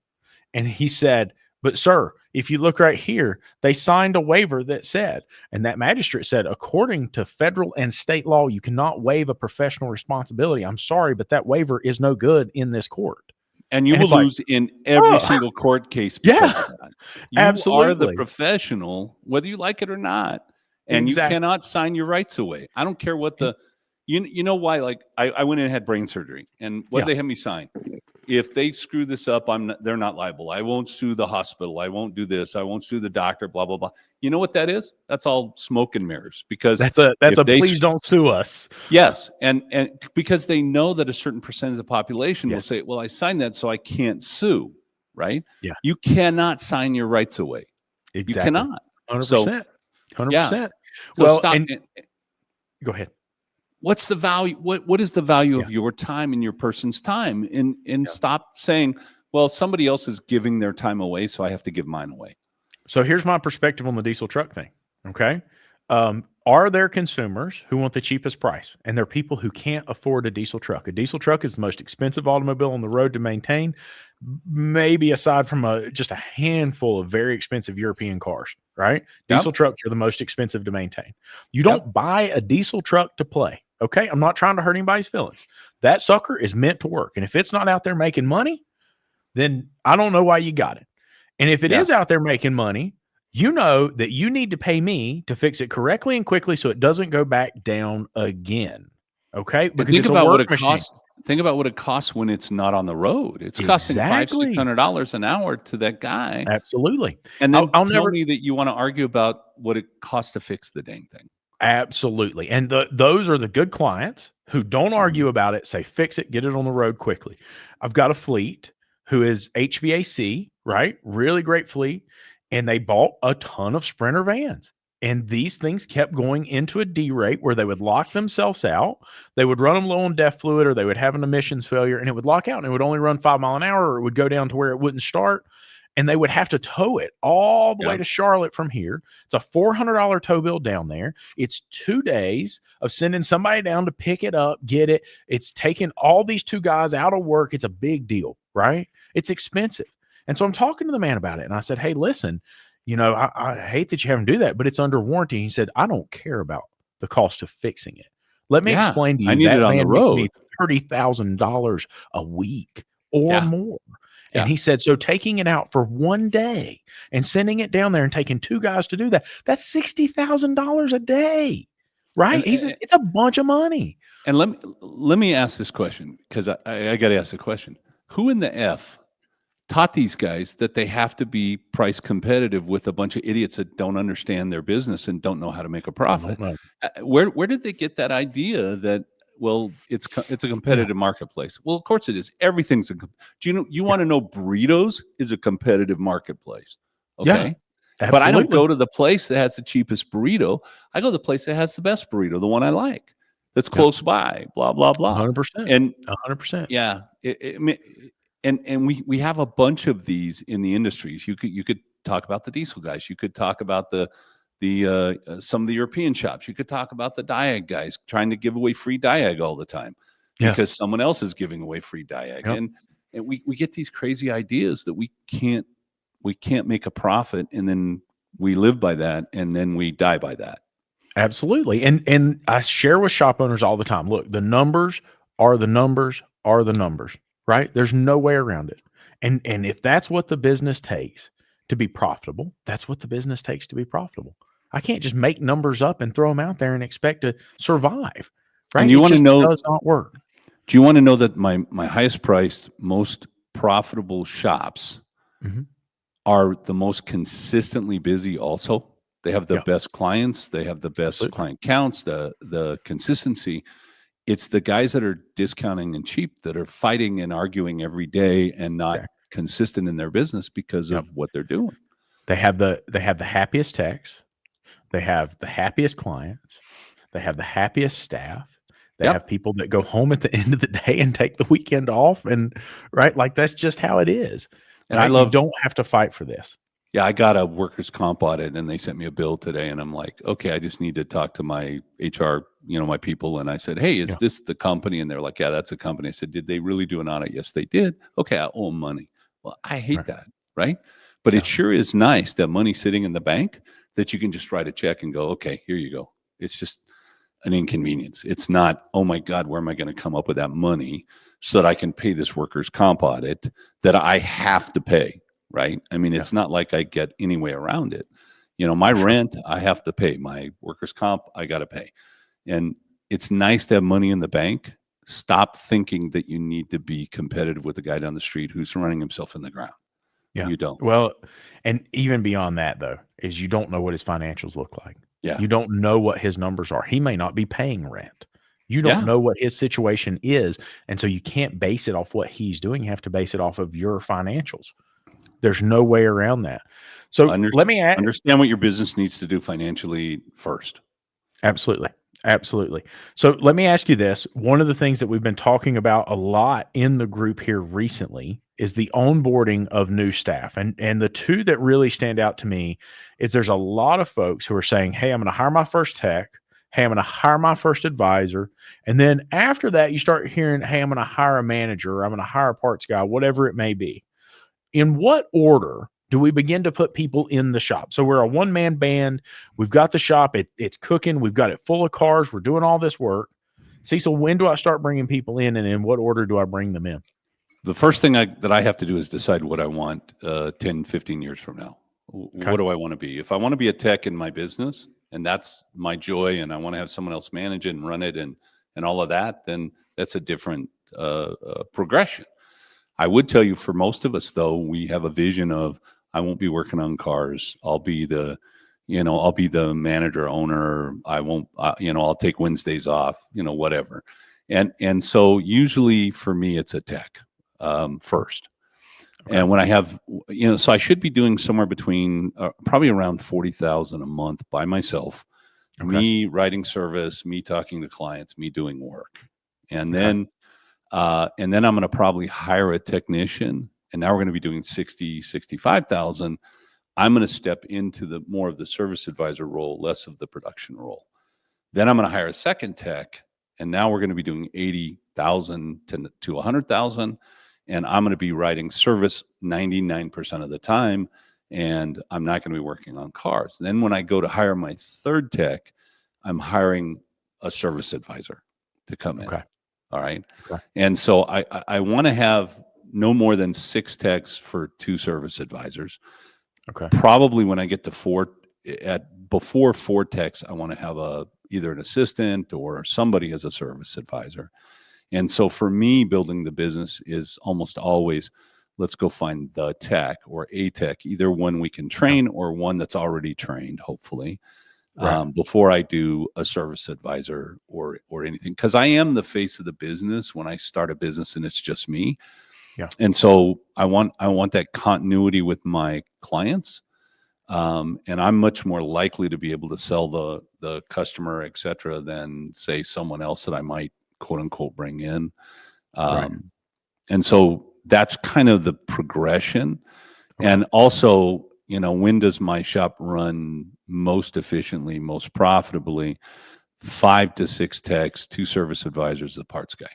And he said, but sir, if you look right here, they signed a waiver that said, and that magistrate said, according to federal and state law, you cannot waive a professional responsibility. I'm sorry, but that waiver is no good in this court. And you And will it's like, lose in every oh, single court case because yeah, of that. You are the absolutely. professional, whether you like it or not, and Exactly. you cannot sign your rights away. I don't care what the you know why. Like I went in and had brain surgery, and what did they have me sign? If they screw this up, they're not liable. I won't sue the hospital. I won't do this. I won't sue the doctor. Blah blah blah. You know what that is? That's all smoke and mirrors. Because that's a please don't sue us. Yes, and because they know that a certain percentage of the population will say, "Well, I signed that, so I can't sue." Right? Yeah. You cannot sign your rights away. Exactly. You cannot. 100%. 100%. Yeah. So well, stop. Go ahead. What's the value? What is the value of your time and your person's time? And stop saying, well, somebody else is giving their time away, so I have to give mine away. So here's my perspective on the diesel truck thing. Okay. Are there consumers who want the cheapest price? And there are people who can't afford a diesel truck. A diesel truck is the most expensive automobile on the road to maintain, maybe aside from just a handful of very expensive European cars, right? Diesel trucks are the most expensive to maintain. You don't buy a diesel truck to play. Okay. I'm not trying to hurt anybody's feelings. That sucker is meant to work. And if it's not out there making money, then I don't know why you got it. And if it is out there making money, you know that you need to pay me to fix it correctly and quickly so it doesn't go back down again. Okay? Because think about what it costs. Think about what it costs when it's not on the road. It's costing $500-$600 an hour to that guy. Absolutely. And then tell me that you want to argue about what it costs to fix the dang thing. Absolutely. And those are the good clients who don't argue about it, say, fix it, get it on the road quickly. I've got a fleet who is HVAC, right? Really great fleet. And they bought a ton of Sprinter vans. And these things kept going into a D-rate where they would lock themselves out. They would run them low on DEF fluid, or they would have an emissions failure, and it would lock out, and it would only run 5 miles an hour, or it would go down to where it wouldn't start. And they would have to tow it all the way to Charlotte from here. It's a $400 tow bill down there. It's 2 days of sending somebody down to pick it up, get it. It's taking all these 2 guys out of work. It's a big deal, right? It's expensive. And so I'm talking to the man about it. And I said, hey, listen, I hate that you have him do that, but it's under warranty. He said, I don't care about the cost of fixing it. Let me explain to you. I need it on the road. $30,000 a week or more. And he said, so taking it out for 1 day and sending it down there and taking 2 guys to do that, that's $60,000 a day, right? It's a bunch of money. And let me ask this question, because I got to ask the question. Who in the F taught these guys that they have to be price competitive with a bunch of idiots that don't understand their business and don't know how to make a profit? Where did they get that idea that, well, it's a competitive marketplace? Well, of course it is. Everything's you want to know burritos is a competitive marketplace. Okay. Yeah, but I don't go to the place that has the cheapest burrito. I go to the place that has the best burrito, the one I like, that's close by, blah, blah, blah. 100%. And 100%. Yeah. And we have a bunch of these in the industries. You could talk about the diesel guys. You could talk about the some of the European shops. You could talk about the Diag guys trying to give away free Diag all the time because someone else is giving away free Diag. And we get these crazy ideas that we can't make a profit, and then we live by that, and then we die by that. Absolutely. And I share with shop owners all the time. Look, the numbers are the numbers are the numbers, right? There's no way around it. And if that's what the business takes to be profitable, that's what the business takes to be profitable. I can't just make numbers up and throw them out there and expect to survive, right? And you want to know, does not work. Do you want to know that my highest priced, most profitable shops are the most consistently busy also? They have the Yeah. best clients. They have the best Absolutely. client counts, the consistency. It's the guys that are discounting and cheap that are fighting and arguing every day and not Exactly. consistent in their business because Yep. of what they're doing. They have the happiest techs. They have the happiest clients. They have the happiest staff. They have Yep. people that go home at the end of the day and take the weekend off. And right, like that's just how it is. And I Right. You love, don't have to fight for this. yeah, I got a workers' comp audit and they sent me a bill today. And I'm like, okay, I just need to talk to my HR, my people. And I said, hey, is Yeah. this the company? And they're like, yeah, that's a company. I said, did they really do an audit? Yes, they did. Okay, I owe them money. Well, I hate Right. that. Right. But Yeah. it sure is nice that money sitting in the bank that you can just write a check and go, okay, here you go. It's just an inconvenience. It's not, oh my God, where am I going to come up with that money so that I can pay this workers' comp audit that I have to pay? Right. I mean, Yeah. it's not like I get any way around it. My Sure. rent, I have to pay. My workers' comp, I got to pay. And it's nice to have money in the bank. Stop thinking that you need to be competitive with the guy down the street who's running himself in the ground. Yeah. You don't. Well, and even beyond that, though, is you don't know what his financials look like. Yeah. You don't know what his numbers are. He may not be paying rent. You don't Yeah. know what his situation is. And so you can't base it off what he's doing. You have to base it off of your financials. There's no way around that. So let me ask. Understand what your business needs to do financially first. Absolutely. Absolutely. So let me ask you this. One of the things that we've been talking about a lot in the group here recently is the onboarding of new staff. And the two that really stand out to me is there's a lot of folks who are saying, hey, I'm going to hire my first tech. Hey, I'm going to hire my first advisor. And then after that, you start hearing, hey, I'm going to hire a manager. Or I'm going to hire a parts guy, whatever it may be. In what order do we begin to put people in the shop? So we're a one-man band. We've got the shop. It's cooking. We've got it full of cars. We're doing all this work. Cecil, when do I start bringing people in, and in what order do I bring them in? The first thing that I have to do is decide what I want 10, 15 years from now. Okay. What do I want to be? If I want to be a tech in my business, and that's my joy, and I want to have someone else manage it and run it and all of that, then that's a different progression. I would tell you, for most of us, though, we have a vision of, I won't be working on cars. I'll be the manager, owner. I won't, I'll take Wednesdays off, whatever. And so usually for me, it's a tech first. Okay. And when I have, so I should be doing somewhere between probably around 40,000 a month by myself, okay. Me writing service, me talking to clients, me doing work. And then I'm going to probably hire a technician, and now we're going to be doing 60, 65,000. I'm going to step into more of the service advisor role, less of the production role. Then I'm going to hire a second tech, and now we're going to be doing 80,000 to 100,000, and I'm going to be writing service 99% of the time, and I'm not going to be working on cars. Then when I go to hire my third tech, I'm hiring a service advisor to come in. All right. Okay. And so I want to have no more than 6 techs for 2 service advisors. Okay. Probably when I get to before 4 techs, I want to have either an assistant or somebody as a service advisor. And so for me, building the business is almost always, let's go find the tech or a tech, either one we can train or one that's already trained, hopefully. Right. Before I do a service advisor or anything, because I am the face of the business when I start a business and it's just me. Yeah. And so I want that continuity with my clients, and I'm much more likely to be able to sell the customer, et cetera, than say someone else that I might quote unquote bring in. Right. And so that's kind of the progression, and also, when does my shop run most efficiently, most profitably? 5 to 6 techs, 2 service advisors, the parts guy.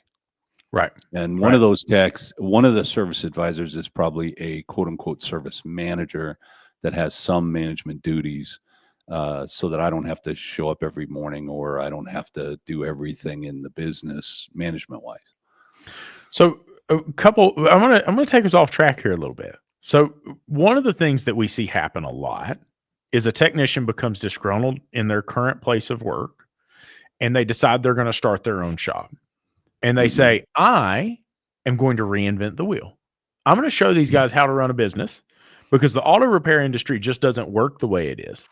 Right. And one of those techs, one of the service advisors is probably a quote unquote service manager that has some management duties, so that I don't have to show up every morning, or I don't have to do everything in the business management wise. So I'm gonna take us off track here a little bit. So one of the things that we see happen a lot is a technician becomes disgruntled in their current place of work, and they decide they're going to start their own shop. And they say, I am going to reinvent the wheel. I'm going to show these guys how to run a business, because the auto repair industry just doesn't work the way it is.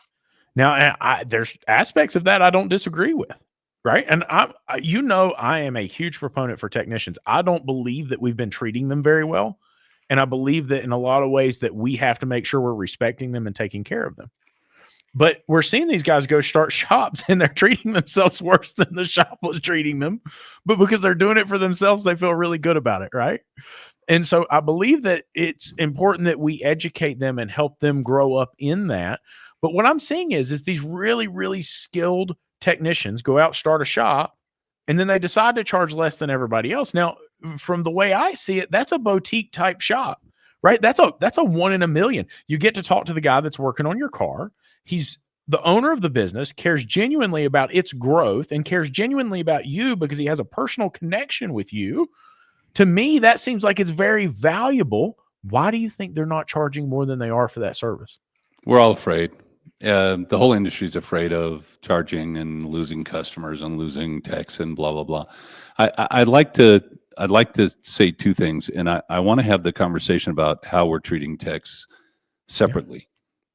Now, there's aspects of that I don't disagree with, right? And I am a huge proponent for technicians. I don't believe that we've been treating them very well, and I believe that in a lot of ways that we have to make sure we're respecting them and taking care of them. But we're seeing these guys go start shops and they're treating themselves worse than the shop was treating them. But because they're doing it for themselves, they feel really good about it, right? And so I believe that it's important that we educate them and help them grow up in that. But what I'm seeing is these really, really skilled technicians go out, start a shop, and then they decide to charge less than everybody else. Now, from the way I see it, that's a boutique type shop, right? That's a one in a million. You get to talk to the guy that's working on your car. He's the owner of the business, cares genuinely about its growth and cares genuinely about you because he has a personal connection with you. To me, that seems like it's very valuable. Why do you think they're not charging more than they are for that service? We're all afraid. The whole industry is afraid of charging and losing customers and losing techs and blah blah blah. I'd like to say two things, and I want to have the conversation about how we're treating techs separately. Okay,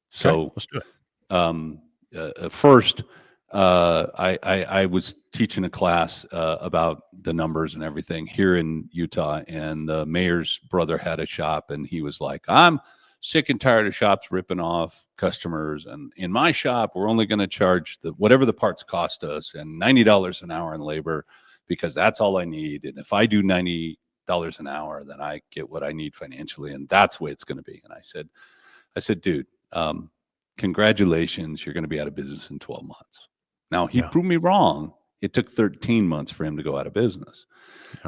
So let's do it. First, I was teaching a class about the numbers and everything here in Utah, and the mayor's brother had a shop, and he was like, "I'm sick and tired of shops ripping off customers, and in my shop, we're only going to charge whatever the parts cost us, and $90 an hour in labor, because that's all I need. And if I do $90 an hour, then I get what I need financially, and that's the way it's going to be." And I said, "Dude, congratulations, you're going to be out of business in 12 months. Now, he proved me wrong. It took 13 months for him to go out of business.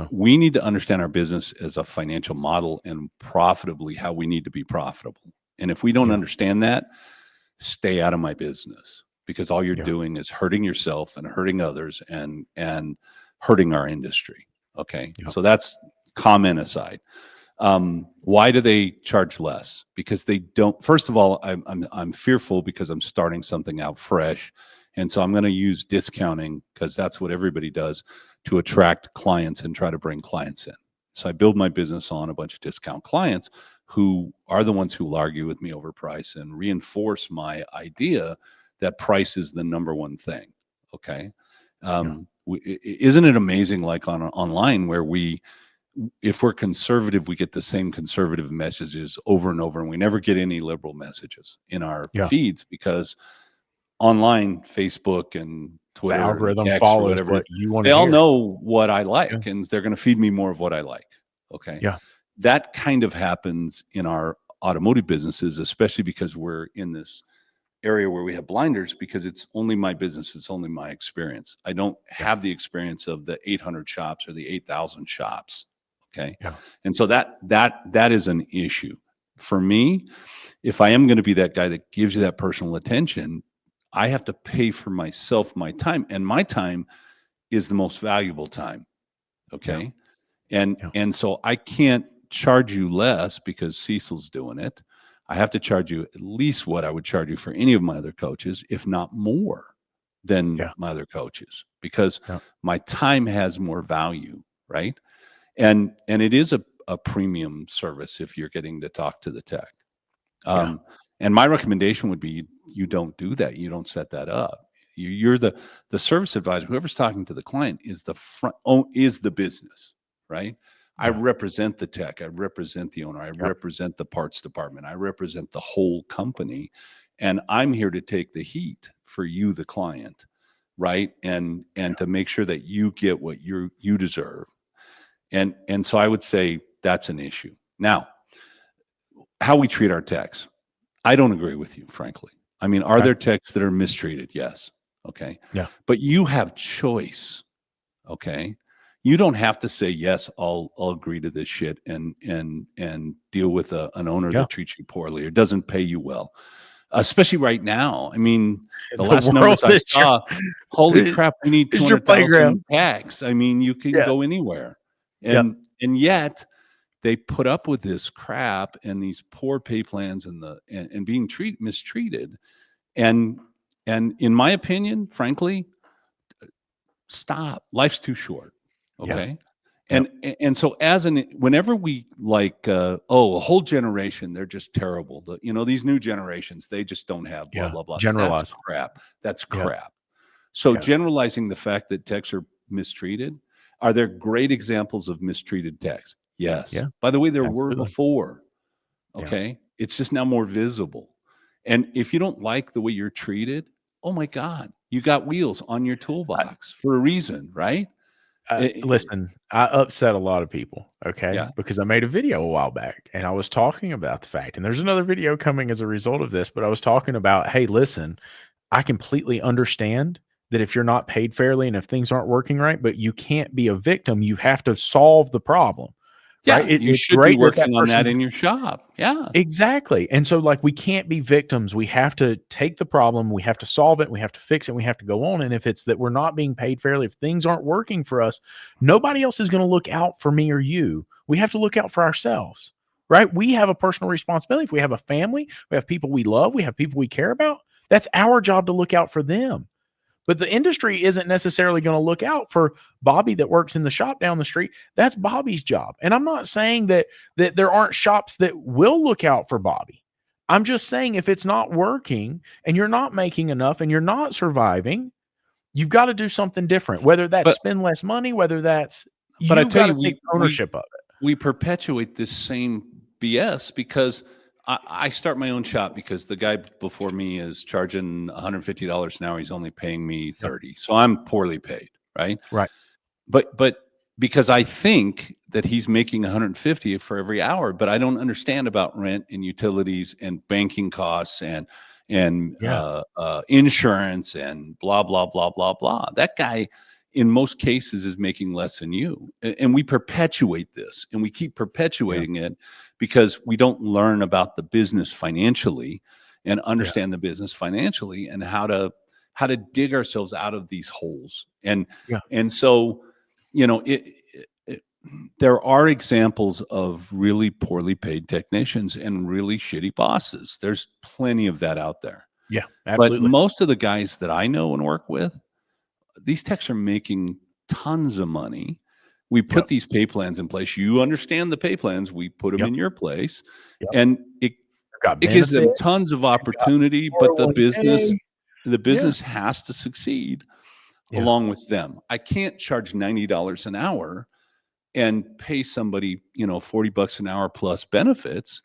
We need to understand our business as a financial model and profitably how we need to be profitable. And if we don't understand that, stay out of my business, because all you're doing is hurting yourself and hurting others and hurting our industry." Okay. So that's comment aside. Why do they charge less? Because they don't. First of all, I'm fearful because I'm starting something out fresh, and so I'm going to use discounting because that's what everybody does to attract clients and try to bring clients in. So I build my business on a bunch of discount clients who are the ones who will argue with me over price and reinforce my idea that price is the number one thing. Okay. Isn't it amazing, like online, where if we're conservative, we get the same conservative messages over and over, and we never get any liberal messages in our feeds, because online, Facebook and Twitter, the algorithm X follows or whatever, what you want. They all know what I like, and they're going to feed me more of what I like. Okay. That kind of happens in our automotive businesses, especially because we're in this area where we have blinders, because it's only my business, it's only my experience. I don't have the experience of the 800 shops or the 8,000 shops. Okay. And so that is an issue for me. If I am going to be that guy that gives you that personal attention, I have to pay for myself, my time, and my time is the most valuable time. Okay. And so I can't charge you less because Cecil's doing it. I have to charge you at least what I would charge you for any of my other coaches, if not more than my other coaches, because my time has more value. Right. And it is a premium service if you're getting to talk to the tech. And my recommendation would be you don't do that. You don't set that up. You're the service advisor. Whoever's talking to the client is the business, right? I represent the tech. I represent the owner. I represent the parts department. I represent the whole company, and I'm here to take the heat for you, the client, right? And to make sure that you get what you deserve. And so I would say that's an issue. Now, how we treat our techs, I don't agree with you, frankly. I mean, are there techs that are mistreated? Yes. Okay. But you have choice. Okay. You don't have to say, yes, I'll agree to this shit and deal with an owner that treats you poorly or doesn't pay you well. Especially right now. I mean, the last numbers I saw, holy crap, we need 200,000 tax. I mean, you can go anywhere. And yet they put up with this crap and these poor pay plans and being mistreated. And in my opinion, frankly, stop. Life's too short. Okay. And so whenever we like, a whole generation, they're just terrible. These new generations, they just don't have blah, blah, blah. Generalize. That's crap. That's Yeah. crap. So Yeah. generalizing the fact that techs are mistreated, are there great examples of mistreated techs? Yes. Yeah. By the way, there were Absolutely. before. Yeah. Okay. It's just now more visible. And if you don't like the way you're treated, oh my God, you got wheels on your toolbox for a reason, right? Listen, I upset a lot of people, okay? Yeah. Because I made a video a while back and I was talking about the fact, and there's another video coming as a result of this, but I was talking about, hey, listen, I completely understand that if you're not paid fairly and if things aren't working right, but you can't be a victim, you have to solve the problem, right? Yeah, you It's should be great that working on that person's in your shop. Yeah. exactly. And so like we can't be victims. We have to take the problem, we have to solve it, we have to fix it, we have to go on. And if it's that we're not being paid fairly, if things aren't working for us, nobody else is going to look out for me or you. We have to look out for ourselves. Right? We have a personal responsibility. If we have a family, we have people we love, we have people we care about. That's our job to look out for them. But the industry isn't necessarily going to look out for Bobby that works in the shop down the street. That's Bobby's job. And I'm not saying that there aren't shops that will look out for Bobby. I'm just saying if it's not working and you're not making enough and you're not surviving, you've got to do something different. Whether that's spend less money, whether that's But I you've tell got to you, take ownership of it. we perpetuate this same BS because I start my own shop because the guy before me is charging $150 an hour. He's only paying me 30. So I'm poorly paid, right? Right. But because I think that he's making 150 for every hour, but I don't understand about rent and utilities and banking costs and insurance and blah, blah, blah, blah, blah. That guy in most cases is making less than you. And we perpetuate this and we keep perpetuating it because we don't learn about the business financially and understand the business financially and how to dig ourselves out of these holes. And so, there are examples of really poorly paid technicians and really shitty bosses. There's plenty of that out there. Yeah, absolutely. But most of the guys that I know and work with, these techs are making tons of money. We put these pay plans in place. You understand the pay plans. We put them in your place. And it gives them tons of opportunity, but the business has to succeed along with them. I can't charge $90 an hour and pay somebody, $40 an hour plus benefits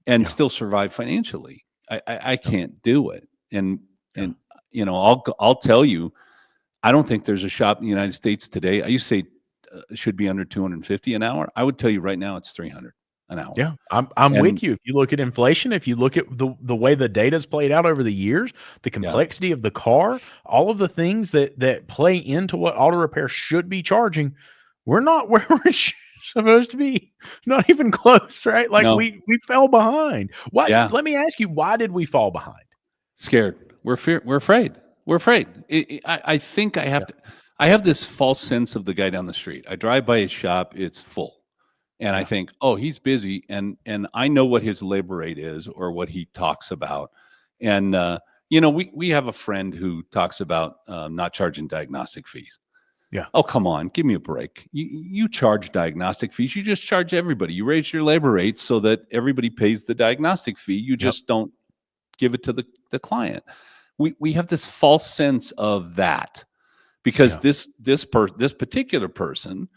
and still survive financially. I can't do it. And I'll tell you, I don't think there's a shop in the United States today. I used to say it should be under 250 an hour. I would tell you right now it's 300 an hour. Yeah, I'm with you. If you look at inflation, if you look at the way the data's played out over the years, the complexity of the car, all of the things that play into what auto repair should be charging, we're not where we're supposed to be. Not even close, right? Like we fell behind. Why? Yeah. Let me ask you, why did we fall behind? Scared. We're afraid. We're afraid. I think I have to. I have this false sense of the guy down the street. I drive by his shop; it's full, and I think, oh, he's busy, and I know what his labor rate is or what he talks about, and we have a friend who talks about not charging diagnostic fees. Yeah. Oh, come on, give me a break. You charge diagnostic fees. You just charge everybody. You raise your labor rates so that everybody pays the diagnostic fee. You just don't give it to the client. We have this false sense of that because this particular person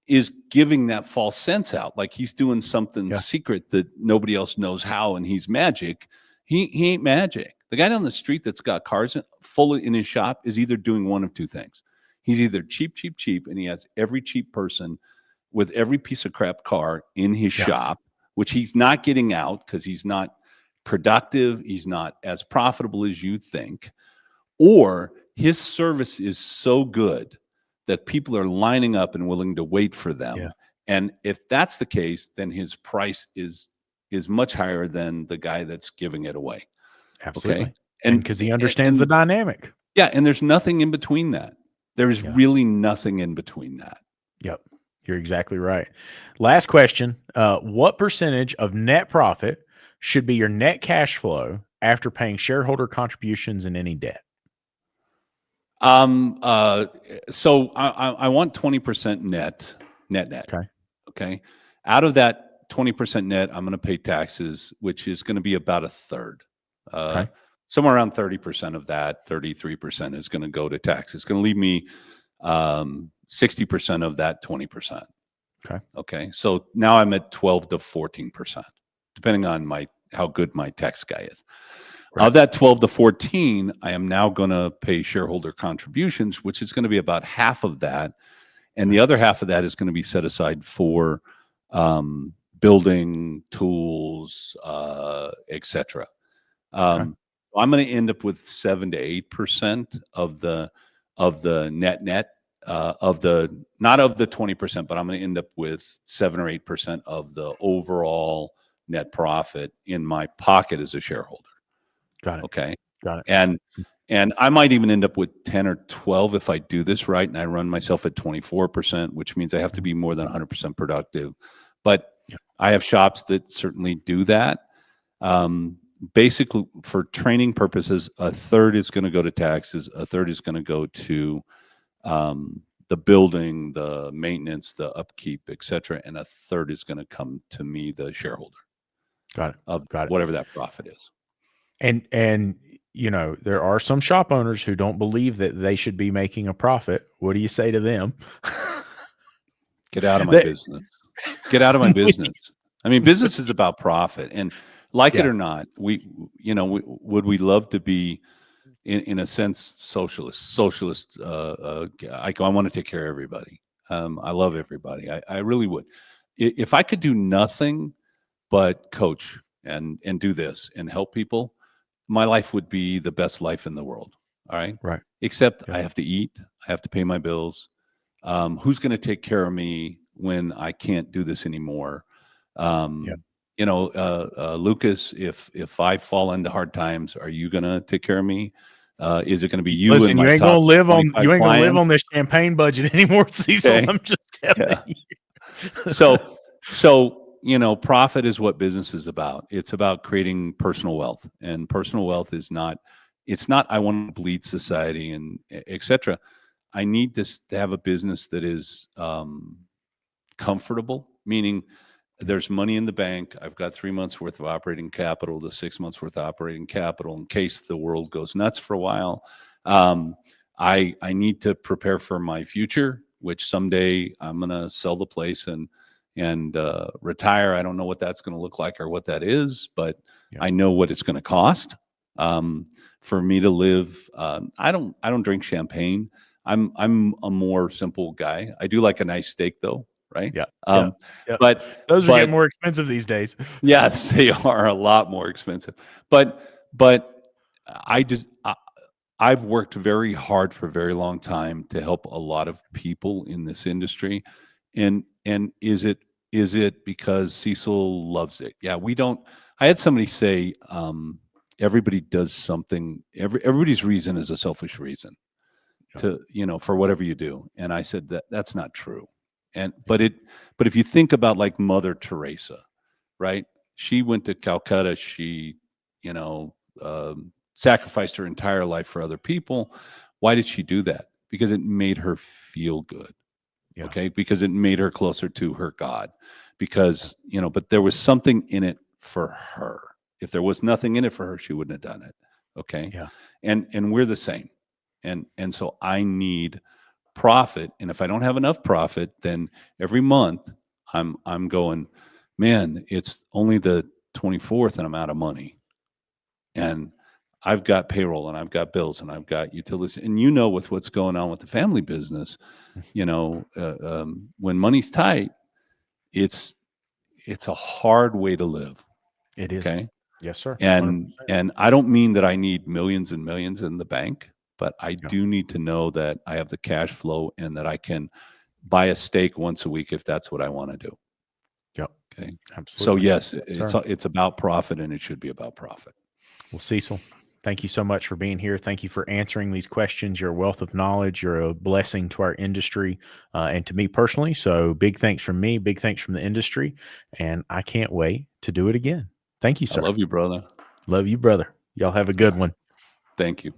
is giving that false sense out, like he's doing something secret that nobody else knows how, and he's magic. He ain't magic. The guy down the street that's got cars full in his shop is either doing one of two things. He's either cheap, and he has every cheap person with every piece of crap car in his shop, which he's not getting out because he's not productive, he's not as profitable as you think, or his service is so good that people are lining up and willing to wait for them. And if that's the case, then his price is much higher than the guy that's giving it away. Absolutely. Okay? And because he understands the dynamic. Yeah, and there's nothing in between that. There is really nothing in between that. Yep. You're exactly right. Last question. What percentage of net profit should be your net cash flow after paying shareholder contributions and any debt? So I want 20% net net. Okay. Okay. Out of that 20% net, I'm going to pay taxes, which is going to be about a third. Okay. Somewhere around 30% of that, 33% is going to go to tax. It's going to leave me 60% of that 20%. Okay. Okay. So now I'm at 12 to 14%, depending on how good my tax guy is. Right. Of that 12 to 14, I am now going to pay shareholder contributions, which is going to be about half of that. And the other half of that is going to be set aside for building tools, etc. Okay. I'm going to end up with 7 to 8% of the net of the, not of the 20%, but I'm going to end up with 7 or 8% of the overall net profit in my pocket as a shareholder. Got it. Okay. Got it. And I might even end up with 10 or 12 if I do this right and I run myself at 24%, which means I have to be more than 100% productive. But Yeah. I have shops that certainly do that. Basically, for training purposes, a third is going to go to taxes, a third is going to go to the building, the maintenance, the upkeep, etc., and a third is going to come to me, the shareholder. Got it. Of Got it. whatever that profit is. And there are some shop owners who don't believe that they should be making a profit. What do you say to them? Get out of my business. Get out of my business. I mean, business is about profit, and like it or not, would we love to be, in a sense, socialist. I want to take care of everybody. I love everybody. I really would. If I could do nothing but coach and do this and help people, my life would be the best life in the world. All right. Right. Except I have to eat. I have to pay my bills. Who's going to take care of me when I can't do this anymore? Lucas, if I fall into hard times, are you going to take care of me? Is it going to be you? Listen, and my you ain't top gonna live on 25 clients? this champagne budget anymore, Cecil. Okay. I'm just telling you. So profit is what business is about. It's about creating personal wealth, and personal wealth is not. It's not. I want to bleed society and etc. I need to have a business that is comfortable, meaning there's money in the bank. I've got 3 months worth of operating capital to 6 months worth of operating capital in case the world goes nuts for a while. I need to prepare for my future, which someday I'm going to sell the place and retire. I don't know what that's going to look like or what that is, but I know what it's going to cost for me to live. I don't drink champagne. I'm a more simple guy. I do like a nice steak though, right? Yeah. But those are getting more expensive these days. Yes, they are a lot more expensive. But I've worked very hard for a very long time to help a lot of people in this industry. And is it because Cecil loves it? Yeah, we don't. I had somebody say everybody does something. Everybody's reason is a selfish reason for whatever you do. And I said that's not true. But if you think about like Mother Teresa, right? She went to Calcutta. She sacrificed her entire life for other people. Why did she do that? Because it made her feel good. Yeah. Okay. Because it made her closer to her God. Because, but there was something in it for her. If there was nothing in it for her, she wouldn't have done it. Okay. Yeah. And we're the same. And so I need profit. And if I don't have enough profit, then every month I'm going, man, it's only the 24th and I'm out of money. And I've got payroll and I've got bills and I've got utilities. And with what's going on with the family business, when money's tight, it's a hard way to live. It is. Okay. Yes, sir. And I don't mean that I need millions and millions in the bank, but I do need to know that I have the cash flow and that I can buy a steak once a week if that's what I want to do. Yep. Okay. Absolutely. So yes, it's about profit, and it should be about profit. Well, Cecil, thank you so much for being here. Thank you for answering these questions. You're a wealth of knowledge. You're a blessing to our industry and to me personally. So big thanks from me. Big thanks from the industry. And I can't wait to do it again. Thank you, sir. I love you, brother. Love you, brother. Y'all have a good one. Thank you.